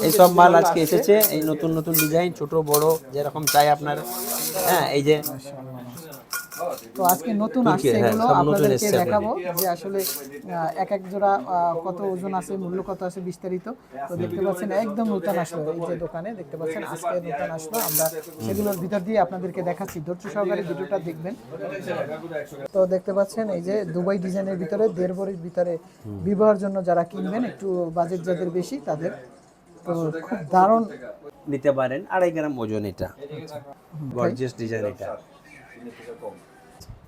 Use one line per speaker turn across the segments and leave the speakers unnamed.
এইসব মাল আজকে এসেছে, এই নতুন নতুন ডিজাইন, ছোট বড় যেরকম চাই আপনার। হ্যাঁ, এই যে
তো আজকে নতুন
তুর্কি,
আসছে
হ্যাঁ,
এগুলো
সব নতুন
আপনাদেরকে
এসেছে
দেখাবো যে আসলে এক এক জোড়া কত ওজন আছে, মূল্য কত আছে, বিস্তারিত। তো দেখতে পাচ্ছেন একদম নতুন আসলো এই যে দোকানে, দেখতে পাচ্ছেন আজকে নতুন আসলো। আমরা সেগুলোর ভিতর দিয়ে আপনাদেরকে দেখাচ্ছি, ধৈর্য সহকারে ভিডিওটা দেখবেন। তো দেখতে পাচ্ছেন এই যে দুবাই ডিজাইনের ভিতরে 1.5 ভরির ভিতরে বিবাহের জন্য যারা কিনবেন, একটু বাজেট যাদের বেশি তাদের, তো খুব দারুণ
নিতে পারেন। 2.5 গ্রাম ওজন, এটা গর্জিয়াস ডিজাইন এটা।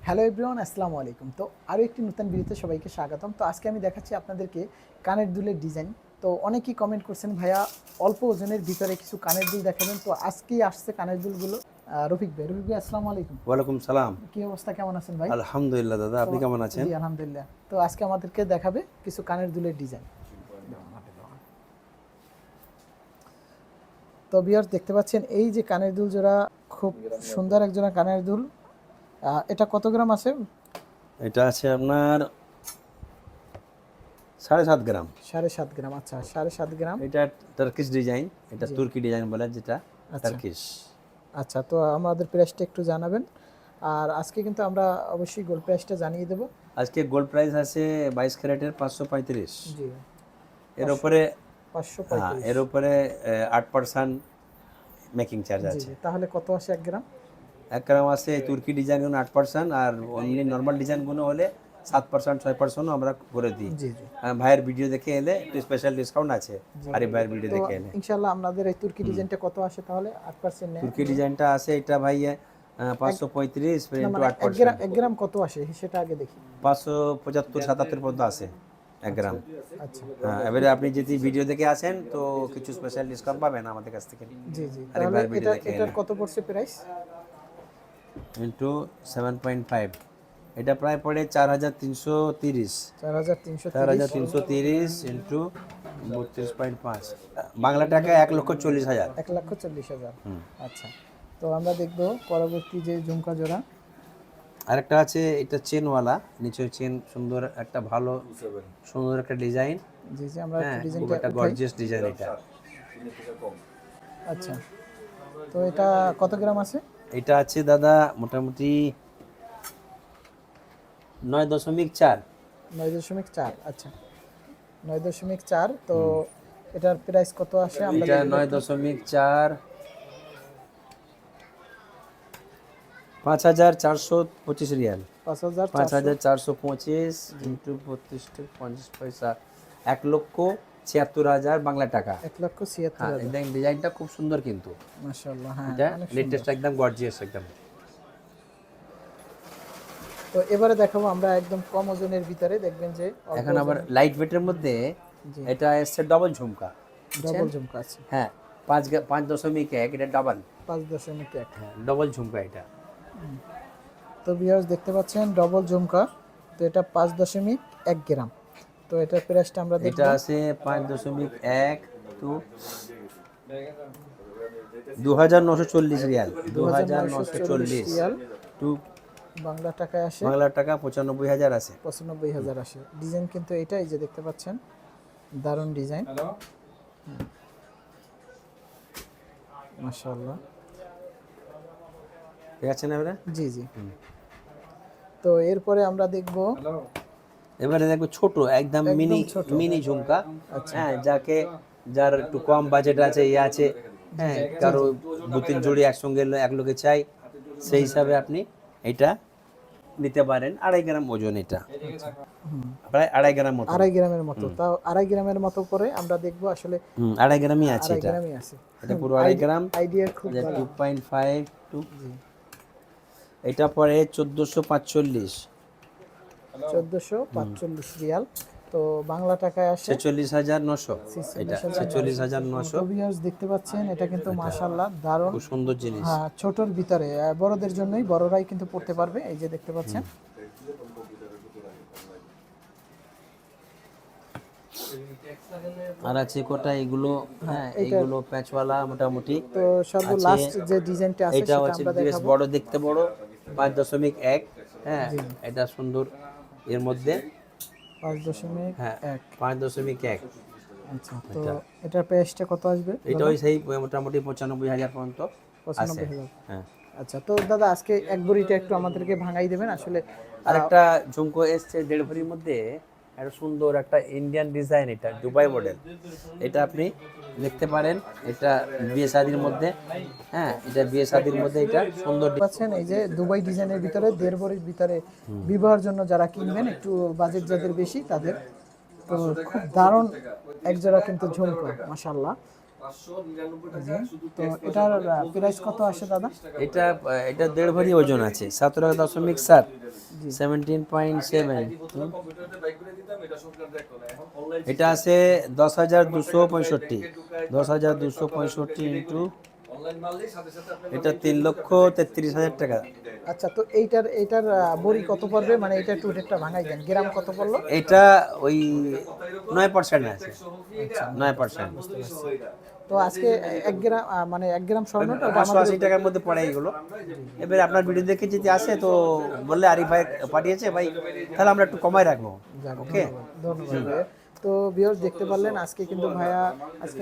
হ্যালো এভরিওয়ান, আসসালামু আলাইকুম। তো আরও একটি নতুন ভিডিওতে সবাইকে স্বাগতম। তো আজকে আমি দেখাচ্ছি আপনাদেরকে কানের দুলের ডিজাইন। তো অনেকেই কমেন্ট করছেন ভাইয়া অল্প ওজনের ভিতরে কিছু কানের দুল দেখাবেন। তো আজকেই আসছে কানের দুলগুলো। রফিক ভাই, আসসালামু আলাইকুম।
ওয়ালাইকুম সালাম।
কি অবস্থা, কেমন আছেন ভাই?
আলহামদুলিল্লাহ দাদা, আপনি কেমন আছেন?
জি আলহামদুলিল্লাহ। তো আজকে আমাদেরকে দেখাবে কিছু কানের দুলের ডিজাইন। তো ভিউয়ার্স দেখতে পাচ্ছেন এই যে কানের দুল জোড়া, খুব সুন্দর এক জোড়া কানের দুল। এটা কত গ্রাম আছে?
এটা আছে আপনার 7.5 গ্রাম।
7.5 গ্রাম। আচ্ছা, 7.5 গ্রাম।
এটা টার্কিশ ডিজাইন, এটা তুর্কি ডিজাইন বলে, যেটা
আচ্ছা।
টার্কিশ।
আচ্ছা, তো আমাদের প্রাইসটা একটু জানাবেন। আর আজকে কিন্তু আমরা অবশ্যই গোল্ড প্রাইসটা জানিয়ে দেব।
আজকে গোল্ড প্রাইস আছে 22 ক্যারেটের 535।
জি,
এর উপরে
535।
এর উপরে 8% মেকিং চার্জ
জি
আছে।
জি, তাহলে কত আসে 1 গ্রাম?
1 গ্রাম আছে তুর্কি ডিজাইনগুলো 8%, আর এমনি নর্মাল ডিজাইনগুলো হলে 7% 6%ও আমরা করে দিই।
জি জি,
ভাইয়ের ভিডিও দেখে এলে একটু স্পেশাল ডিসকাউন্ট আছে। আরে ভাইয়ের ভিডিও
তো
দেখে এলে
ইনশাআল্লাহ আপনাদের এই তুর্কি ডিজাইনটা কত আসে তাহলে? 8% নেয়?
তুর্কি ডিজাইনটা আছে এটা ভাই 535
না,
ইন্টু
মানে
8%।
1 গ্রাম কত আসে সেটা আগে দেখি।
575-77 পর্যন্ত আছে 1 গ্রাম।
আচ্ছা,
হ্যাঁ, এবারে আপনি যদি ভিডিও দেখে আসেন তো কিছু স্পেশাল ডিসকাউন্ট পাবেন আমাদের কাছ থেকে।
জি জি,
আরে
তাহলে
ভাইয়ের ভিডিও
এটা
দেখে
এটার
এলে
কত পড়ছে প্রাইস?
ইন্টু 7.5, এটা প্রায় পড়ে 4330।
4330।
4330 ইন্টু 32.5 বাংলা টাকা 1,40,000।
1,40,000। আচ্ছা, তো আমরা দেখব পরবর্তী যে ঝুমকা জোড়া।
আরেকটা আছে, এটা চেনওয়ালা, নিচে চেন, সুন্দর একটা, ভালো সুন্দর একটা ডিজাইন।
জি জি, আমরা
হ্যাঁ,
একটু
খুব
ডিজাইনটা
একটা
উঠাই।
গর্জিয়াস ডিজাইন এটা।
আচ্ছা, তো এটা কত গ্রাম আছে?
এটা আছে দাদা মোটামুটি 9.4।
9.4। আচ্ছা, 9.4। তো এটার প্রাইস কত আসে আমরা
এটা
দেখব একটু।
9.4, 5,425 রিয়াল।
5,400।
5,425 ইন্টু 32.50 পয়সা, 1,76,000 বাংলা টাকা।
1,76,000।
হ্যাঁ, একদম ডিজাইনটা খুব সুন্দর কিন্তু
মাশাআল্লাহ, হ্যাঁ
এটা
অনেক
লেটেস্ট,
সুন্দর।
একদম গর্জিয়াস একদম।
তো এবারে দেখাবো আমরা একদম কম ওজনের ভিতরে, দেখবেন যে অল্প
এখন আবার
ওজনের।
লাইট ওয়েটের মধ্যে
জি,
এটা এসছে ডবল ঝুমকা।
ডবল ঝুমকা আছে।
হ্যাঁ, 5.1, এটা ডাবল।
5.1।
হ্যাঁ, ডবল ঝুমকা এটা।
তো ভিউয়ার্স দেখতে পাচ্ছেন ডবল ঝুমকা। তো এটা 5.1 গ্রাম। তো এটার প্রাইসটা আমরা দেখব।
এটা আছে 5.1 to 2,940 riyal. 2,940
riyal
to
Bangla টাকায় আসে
বাংলা টাকা 95,000 আছে।
95,000 আসে। ডিজাইন কিন্তু এটাই যে দেখতে পাচ্ছেন, দারুণ ডিজাইন। মাশাআল্লাহ,
ঠিক আছে না এবারে?
জি জি। তো এরপরে আমরা দেখব,
এবারে দেখো ছোট, একদম মিনি
ছোট।
মিনি ঝুমকা।
আচ্ছা,
হ্যাঁ, যার একটু কম বাজেট আছে, আছে, হ্যাঁ, কারো 2-3 জোড়ি একসঙ্গে এক লোকে চাই, সেই হিসাবে আপনি এটা নিতে পারেন। 2.5 গ্রাম ওজন এটা, প্রায় 2.5 গ্রাম মতো।
2.5 গ্রামের মতো। তাও 2.5 গ্রামের মতো করে আমরা দেখব আসলে।
2.5 গ্রামই আছে
2.5
এটা।
গ্রামই আছে।
এটা পুরো 2.5 গ্রাম।
আইডিয়া খুব ভালো।
2.5 টু, এটা পরে 1445।
1445 রিয়াল। তো বাংলা টাকায় আসে
46,900। এটা 46,900।
তো ভিউয়ার্স দেখতে পাচ্ছেন এটা কিন্তু মাশাআল্লাহ দারুণ,
খুব সুন্দর জিনিস।
হ্যাঁ ছোটর ভিতরে, বড়দের জন্যই, বড়রাই কিন্তু পড়তে পারবে। এই যে দেখতে পাচ্ছেন।
আর আছে কোটা এগুলো, হ্যাঁ, এইগুলো প্যাচওয়ালা মোটামুটি।
তো সর্বলাস্ট যে ডিজাইনটা আছে
এটা
সেটা
হচ্ছে
আমরা
বেশ
দেখাবো।
বড়, দেখতে বড়, 5.1। হ্যাঁ, এটা সুন্দর, এর মধ্যে।
5.1।
হ্যাঁ, 5.1।
আচ্ছা, তো এটার প্রাইসটা কত আসবে?
এটা ওই সেই মোটামুটি 95,000 পর্যন্ত আছে।
95,000।
হ্যাঁ।
আচ্ছা, তো দাদা আজকে এক ভরিটা একটু আমাদেরকে ভাঙাই দেবেন আসলে।
আরেকটা ঝুমকো এসছে 1.5 ভরির মধ্যে, একটা সুন্দর একটা ইন্ডিয়ান ডিজাইন, এটা দুবাই মডেল। এটা আপনি দেখতে পারেন, এটা বিয়ে শাদির মধ্যে, হ্যাঁ এটা বিয়ে শাদির মধ্যে, এটা সুন্দর
পাচ্ছেন এই যে দুবাই ডিজাইনের ভিতরে 1.5 ভরির ভিতরে বিবাহের জন্য যারা কিনবেন, একটু বাজেট যাদের বেশি তাদের, তো খুব দারুণ একজোড়া কিন্তু ঝুমকো, মাশাআল্লাহ। তো এটার প্রাইস কত আসে দাদা?
এটা এটা 1.5 ভরি ওজন আছে, 17.7, 17.7। এটা আছে 10,265, 10,265 ইন্টু, এটা 3,33,000 টাকা।
আচ্ছা, তো এইটার বড়ি কত পড়বে, মানে এটা একটু রেটটা ভাঙাই দেন, গ্রাম কত পড়লো?
এটা ওই 9% আছে, 9%।
তো আজকে 1 গ্রাম মানে 1 গ্রাম স্বর্ণটা ওটা
580 টাকার মধ্যে পড়ে এগুলো। এবারে আপনার ভিডিও দেখে যদি আসে তো বললে আরিফ ভাই পাঠিয়েছে ভাই, তাহলে আমরা একটু কমায় রাখবো। ওকে,
ধন্যবাদ ভাইয়া। তো ভিউয়ার্স দেখতে পারলেন আজকে কিন্তু ভাইয়া আজকে